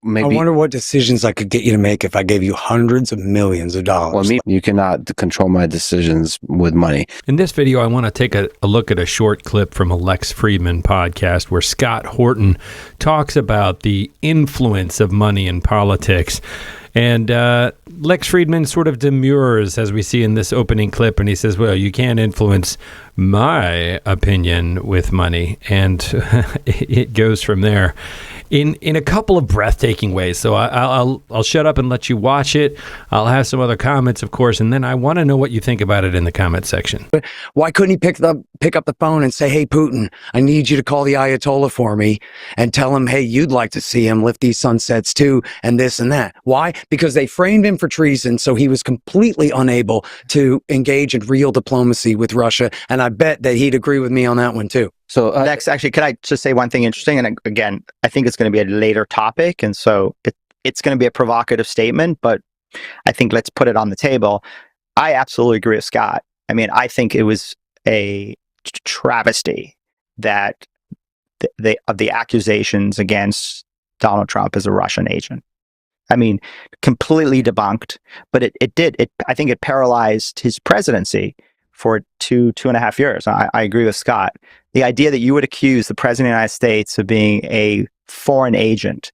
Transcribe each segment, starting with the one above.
maybe. I wonder what decisions I could get you to make if I gave you hundreds of millions of dollars. Well, you cannot control my decisions with money. In this video, I want to take a look at a short clip from a Lex Fridman podcast where Scott Horton talks about the influence of money in politics. And Lex Fridman sort of demurs, as we see in this opening clip, and he says, well, you can't influence my opinion with money. And it goes from there in a couple of breathtaking ways. So I'll shut up and let you watch it. I'll have some other comments, of course, and then I want to know what you think about it in the comment section. Why couldn't he pick up the phone and say, hey, Putin, I need you to call the Ayatollah for me and tell him, hey, you'd like to see him lift these sunsets too, and this and that. Why? Because they framed him for treason, so he was completely unable to engage in real diplomacy with Russia, and I bet that he'd agree with me on that one too. So Lex, actually, could I just say one thing interesting? And again, I think it's going to be a later topic, and so it's going to be a provocative statement, but I think let's put it on the table. I absolutely agree with Scott. I mean, I think it was a travesty that the accusations against Donald Trump as a Russian agent. I mean, completely debunked, but I think it paralyzed his presidency for two and a half years. I agree with Scott. The idea that you would accuse the president of the United States of being a foreign agent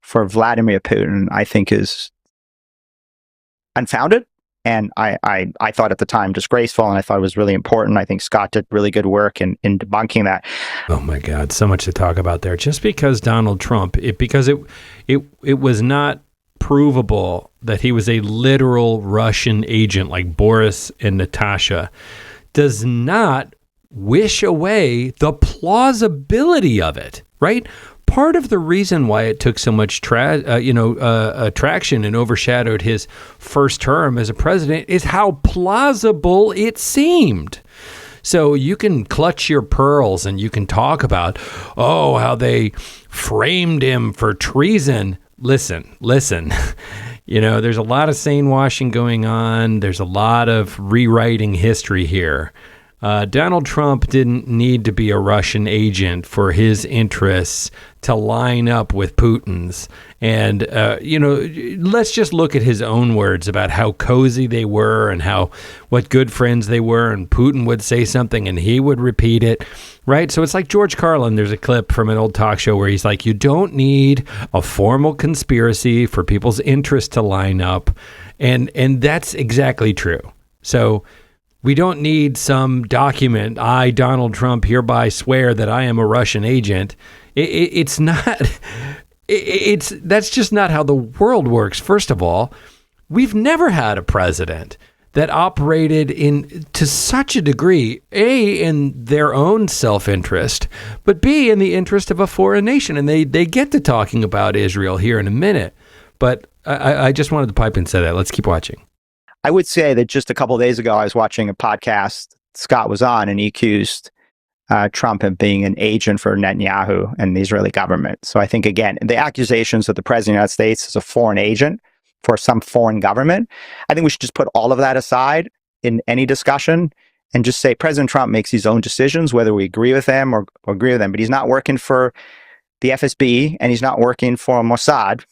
for Vladimir Putin, I think is unfounded. And I thought at the time disgraceful, and I thought it was really important. I think Scott did really good work in debunking that. Oh my God, so much to talk about there. Just because Donald Trump, because it was not provable that he was a literal Russian agent like Boris and Natasha, does not wish away the plausibility of it, right? Part of the reason why it took so much traction and overshadowed his first term as a president is how plausible it seemed. So you can clutch your pearls and you can talk about, how they framed him for treason. Listen. There's a lot of sane washing going on. There's a lot of rewriting history here. Donald Trump didn't need to be a Russian agent for his interests to line up with Putin's. And, let's just look at his own words about how cozy they were and what good friends they were. And Putin would say something and he would repeat it, right? So it's like George Carlin. There's a clip from an old talk show where he's like, you don't need a formal conspiracy for people's interests to line up. And that's exactly true. So we don't need some document. I, Donald Trump, hereby swear that I am a Russian agent. It's not. That's just not how the world works. First of all, we've never had a president that operated to such a degree, A, in their own self-interest, but B, in the interest of a foreign nation. And they get to talking about Israel here in a minute. But I just wanted to pipe and say that. Let's keep watching. I would say that just a couple of days ago, I was watching a podcast Scott was on, and he accused Trump of being an agent for Netanyahu and the Israeli government. So I think, again, the accusations that the president of the United States is a foreign agent for some foreign government, I think we should just put all of that aside in any discussion and just say President Trump makes his own decisions, whether we agree with them or agree with them. But he's not working for the FSB and he's not working for Mossad.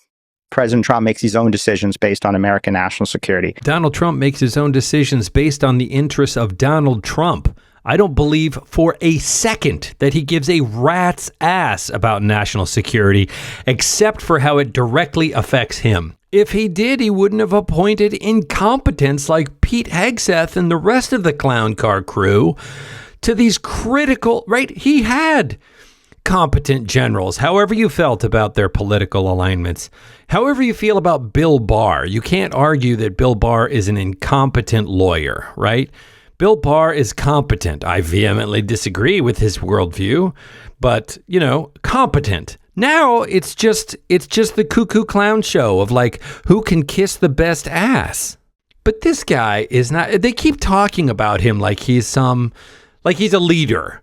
President Trump makes his own decisions based on American national security. Donald Trump makes his own decisions based on the interests of Donald Trump. I don't believe for a second that he gives a rat's ass about national security, except for how it directly affects him. If he did, he wouldn't have appointed incompetents like Pete Hegseth and the rest of the clown car crew to these critical, right? He had competent generals, however you felt about their political alignments. However you feel about Bill Barr, you can't argue that Bill Barr is an incompetent lawyer, right? Bill Barr is competent. I vehemently disagree with his worldview, but, competent. Now it's just the cuckoo clown show of like, who can kiss the best ass? But this guy is not, they keep talking about him like he's a leader.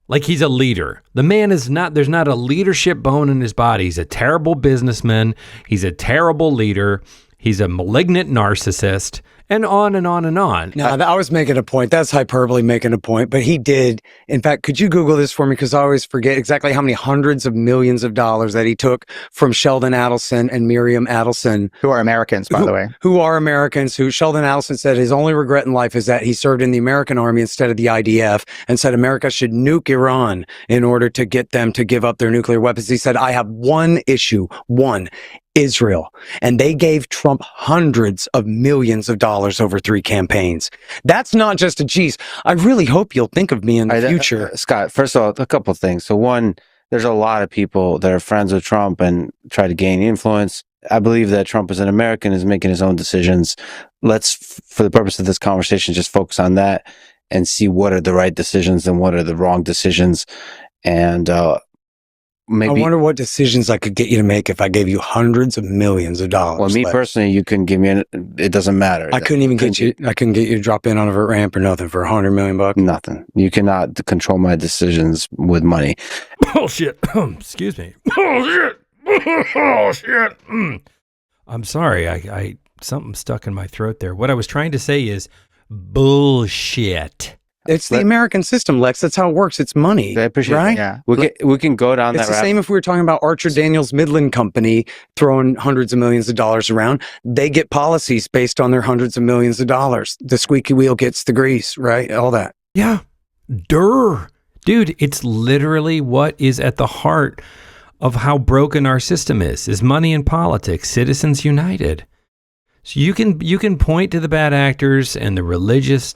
Like he's a leader. The man is not, there's not a leadership bone in his body. He's a terrible businessman. He's a terrible leader. He's a malignant narcissist, and on and on and on. No, I was making a point. That's hyperbole making a point. But he did. In fact, could you Google this for me? Because I always forget exactly how many hundreds of millions of dollars that he took from Sheldon Adelson and Miriam Adelson. Who are Americans, by the way. Who are Americans, who Sheldon Adelson said his only regret in life is that he served in the American army instead of the IDF, and said America should nuke Iran in order to get them to give up their nuclear weapons. He said, I have one issue, Israel. And they gave Trump hundreds of millions of dollars over 3 campaigns. That's not just a geez. I really hope you'll think of me in the future. Scott, first of all, a couple of things. So one, there's a lot of people that are friends with Trump and try to gain influence. I believe that Trump is an American, is making his own decisions. Let's, for the purpose of this conversation, just focus on that and see what are the right decisions and what are the wrong decisions. And maybe, I wonder what decisions I could get you to make if I gave you hundreds of millions of dollars. well, me personally, you couldn't give me it doesn't matter. I couldn't even get you. I couldn't get you to drop in on a vert ramp or nothing for $100 million. Nothing. You cannot control my decisions with money. Bullshit. Excuse me. Bullshit. Oh shit. I'm sorry. I something stuck in my throat there. What I was trying to say is bullshit. It's the American system, Lex. That's how it works. It's money. I appreciate right? it. Yeah. We can go down It's that the same if we were talking about Archer Daniels Midland Company throwing hundreds of millions of dollars around. They get policies based on their hundreds of millions of dollars. The squeaky wheel gets the grease, right? All that. Yeah. Dude, it's literally what is at the heart of how broken our system is money and politics, citizens united. So you can point to the bad actors and the religious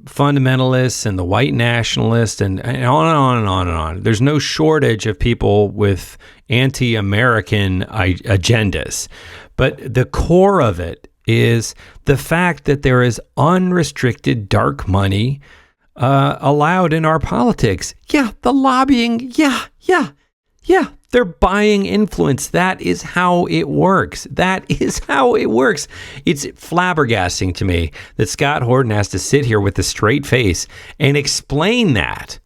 fundamentalists and the white nationalists and on and on and on and on. There's no shortage of people with anti-American agendas. But the core of it is the fact that there is unrestricted dark money allowed in our politics. Yeah, the lobbying. Yeah. They're buying influence. That is how it works. It's flabbergasting to me that Scott Horton has to sit here with a straight face and explain that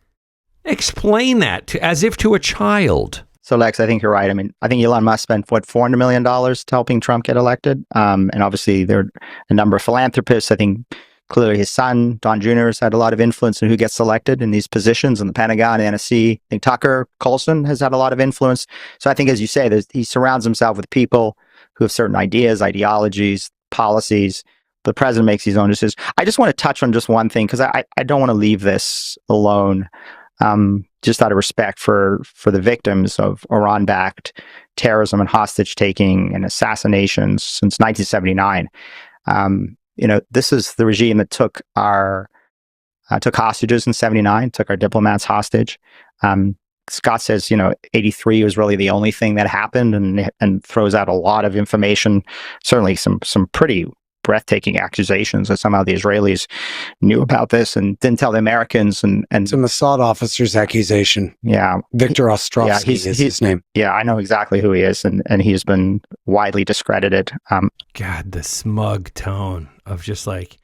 as if to a child. So, Lex, I think you're right. I mean, I think Elon Musk spent, $400 million to helping Trump get elected. And obviously, there are a number of philanthropists. I think clearly his son, Don Jr., has had a lot of influence in who gets elected in these positions in the Pentagon, NSC. I think Tucker Carlson has had a lot of influence. So I think, as you say, he surrounds himself with people who have certain ideas, ideologies, policies. The president makes his own decisions. I just want to touch on just one thing, because I don't want to leave this alone, just out of respect for the victims of Iran-backed terrorism and hostage-taking and assassinations since 1979. This is the regime that took hostages in 79, took our diplomats hostage. Scott says, 83 was really the only thing that happened, and throws out a lot of information, certainly some pretty breathtaking accusations that somehow the Israelis knew about this and didn't tell the Americans. And it's a Mossad officer's accusation. Yeah. Victor Ostrovsky is his name. Yeah, I know exactly who he is, and he's been widely discredited. God, the smug tone of just like,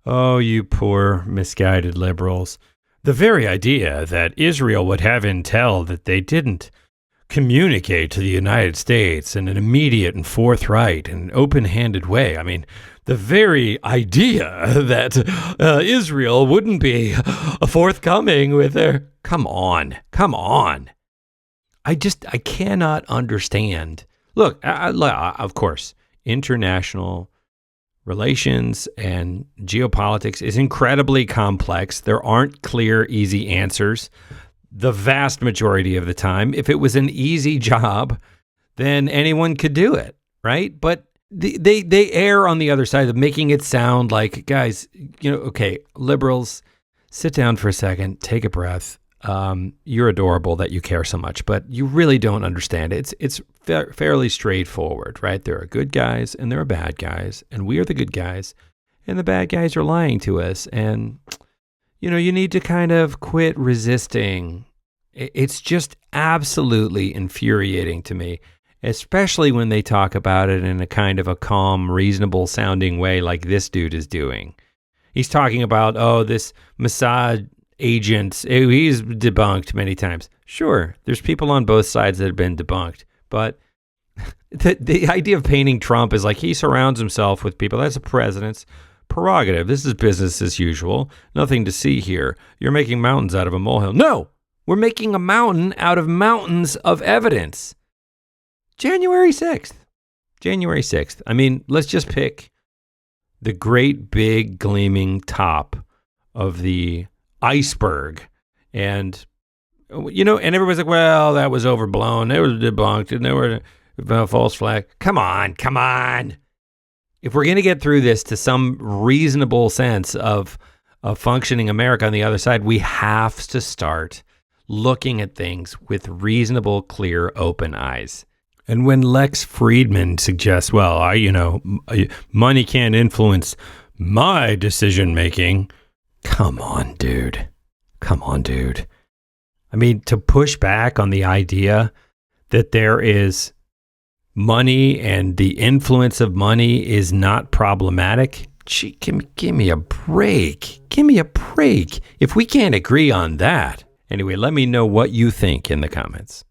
oh, you poor misguided liberals. The very idea that Israel would have intel that they didn't communicate to the United States in an immediate and forthright and open-handed way. I mean, the very idea that Israel wouldn't be forthcoming with their... Come on. I cannot understand. Look, of course, international relations and geopolitics is incredibly complex. There aren't clear, easy answers. The vast majority of the time, if it was an easy job, then anyone could do it, right? But they err on the other side of making it sound like, guys, okay, liberals, sit down for a second, take a breath. You're adorable that you care so much, but you really don't understand it. It's fairly straightforward, right? There are good guys and there are bad guys, and we are the good guys, and the bad guys are lying to us, and you need to kind of quit resisting. It's just absolutely infuriating to me, especially when they talk about it in a kind of a calm, reasonable sounding way like this dude is doing. He's talking about, this Mossad agent, he's debunked many times. Sure, there's people on both sides that have been debunked, but The idea of painting Trump is like he surrounds himself with people. That's the president's prerogative. This is business as usual. Nothing to see here. You're making mountains out of a molehill. No, we're making a mountain out of mountains of evidence. January 6th. January 6th. I mean, let's just pick the great big gleaming top of the iceberg. And, and everybody's like, well, that was overblown. It was debunked. And there were a false flag. Come on. If we're going to get through this to some reasonable sense of functioning America on the other side, we have to start looking at things with reasonable, clear, open eyes. And when Lex Fridman suggests, well, money can't influence my decision making. Come on, dude. I mean, to push back on the idea that there is money and the influence of money is not problematic. Gee, give me a break. If we can't agree on that. Anyway, let me know what you think in the comments.